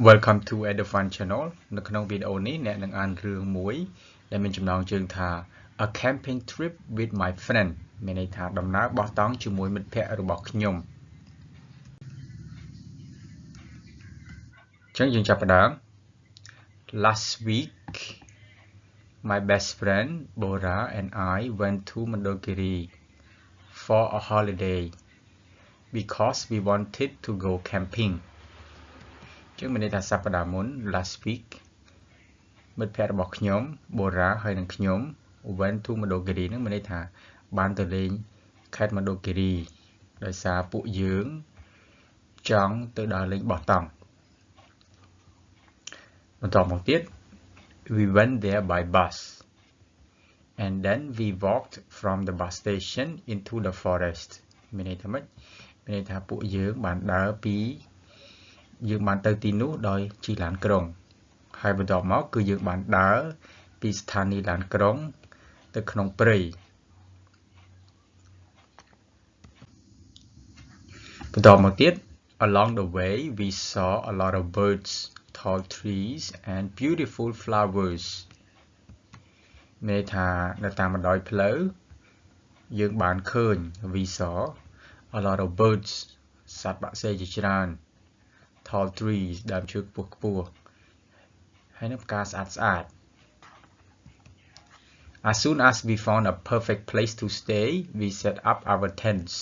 Welcome to Edufan Channel នៅក្នុងវីដេអូនេះអ្នកនឹងអានរឿងមួយដែលមានចំណងជើងថា A camping trip with my friend មានន័យថាដំណើរបោះតង់ជាមួយមិត្តភ័ក្តិរបស់ខ្ញុំអញ្ចឹងយើងចាប់ផ្ដើម Last week my best friend Bora and I went to Mandalgiri for a holiday because we wanted to go camping ចឹងមានន័យថាសប្តាហ៍មុន last week មិត្តភ័ក្តិរបស់ខ្ញុំ Bora ហើយនិងខ្ញុំ went to Mandalgiri នឹងមានន័យថាបានទៅលេងខេត្ត Mandalgiri ដោយសារពួកយើងចង់ទៅដើរលេងបោះតង់បន្តមកទៀត we went there by bus and then we walked from the bus station into the forest មានន័យថាម៉េចមានន័យថាពួកយើងបានដើរពីយើងបានទៅទីនោះដោយជិះឡានក្រុងហើយបន្ទាប់មកគឺយើងបានដើរពីស្ថានីយ៍ឡានក្រុងទៅក្នុងព្រៃបន្តមកទៀត Along the way we saw a lot of birds tall trees and beautiful flowers មានន័យថានៅតាមបណ្ដោយផ្លូវយើងបានឃើញ we saw a lot of birds សត្វបក្សីជាច្រើន tall trees ដើមឈើខ្ពស់ហើយនឹងផ្កាស្អាត As soon as we found a perfect place to stay we set up our tents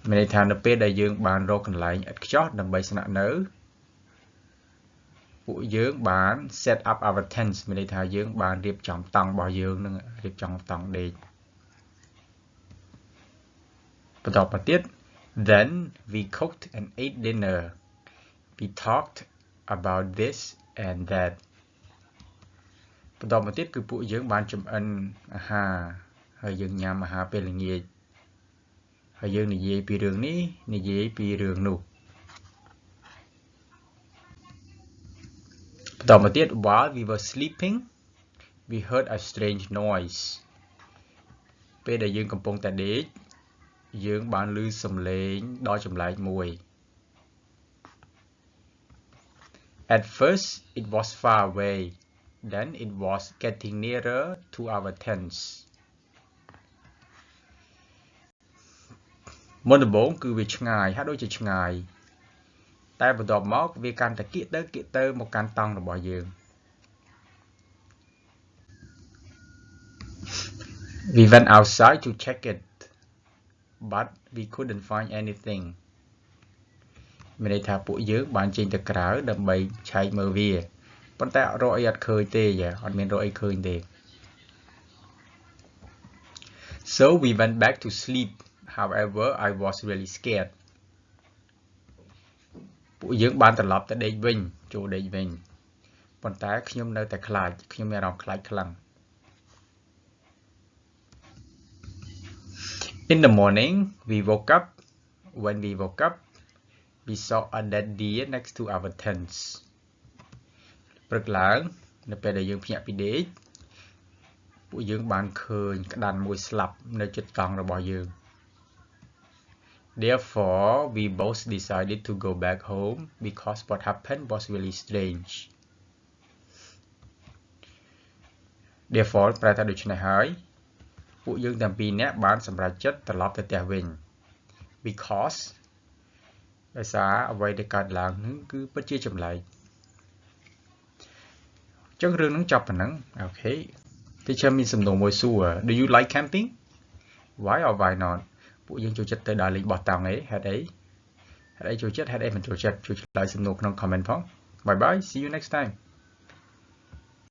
មានន័យថានៅពេលដែលយើងបានរកកន្លែងឥតខ្ចោះដើម្បីស្នាក់នៅពួកយើងបាន set up our tents មានន័យថាយើងបានរៀបចំតង់របស់យើងនឹងរៀបចំតង់ដេកបន្តមកទៀតThen we cooked and ate dinner. We talked about this and that. បន្តមកទៀតគឺពួកយើងបានចម្អិនអាហារហើយយើងញ៉ាំអាហារពេលល្ងាចហើយយើងនិយាយពីរឿងនេះនិយាយពីរឿងនោះបន្តមកទៀត While we were sleeping we heard a strange noise. ពេលដែលយើងកំពុងតែដេកយើងបានឮសំឡេងដ៏ចម្លែកមួយ At first it was far away then it was getting nearer to our tents មុនដំបូងគឺវាឆ្ងាយហាក់ដូចជាឆ្ងាយតែបន្ទាប់មកវាកាន់តែគៀកទៅមកកាន់តង់របស់យើង We went outside to check it but we couldn't find anything មានន័យថាពួកយើងបានចេញទៅក្រៅដើម្បីឆែកមើលវាប៉ុន្តែរកអីអត់ឃើញទេអត់មានរកអីឃើញទេ So we went back to sleep however I was really scared ពួកយើងបានត្រឡប់ទៅដេកវិញចូលដេកវិញប៉ុន្តែខ្ញុំនៅតែខ្លាចខ្ញុំមានអារម្មណ៍ខ្លាចខ្លាំងIn the morning, we woke up. When we woke up, we saw a dead deer next to our tents. ព្រឹកឡើងនៅពេលដែលយើងភ្ញាក់ពីដេកពួកយើងបានឃើញក្តាន់មួយស្លាប់នៅជិតតង់របស់យើង Therefore, we both decided to go back home because what happened was really strange. Therefore ប្រែថាដូច្នេះហើយពួកយើងទាំងពីរនាក់បានសម្រេចចិត្តត្រឡប់ទៅផ្ទះវិញ because ដោយសារអ្វីដែលកើតឡើងនឹងគឺពិតជាចម្លែកអញ្ចឹងរឿងនឹងចប់ប៉ុណ្ណឹងអូខេទីចាំមានសំណួរមួយសួរ Do you like camping? Why or why not? ពួកយើងចូលចិត្តទៅដើរលេងបោះតង់ហេតុអីចូលចិត្តហេតុអីមិនចូលចិត្តជួយឆ្លើយសំណួរក្នុង comment ផង Bye bye see you next time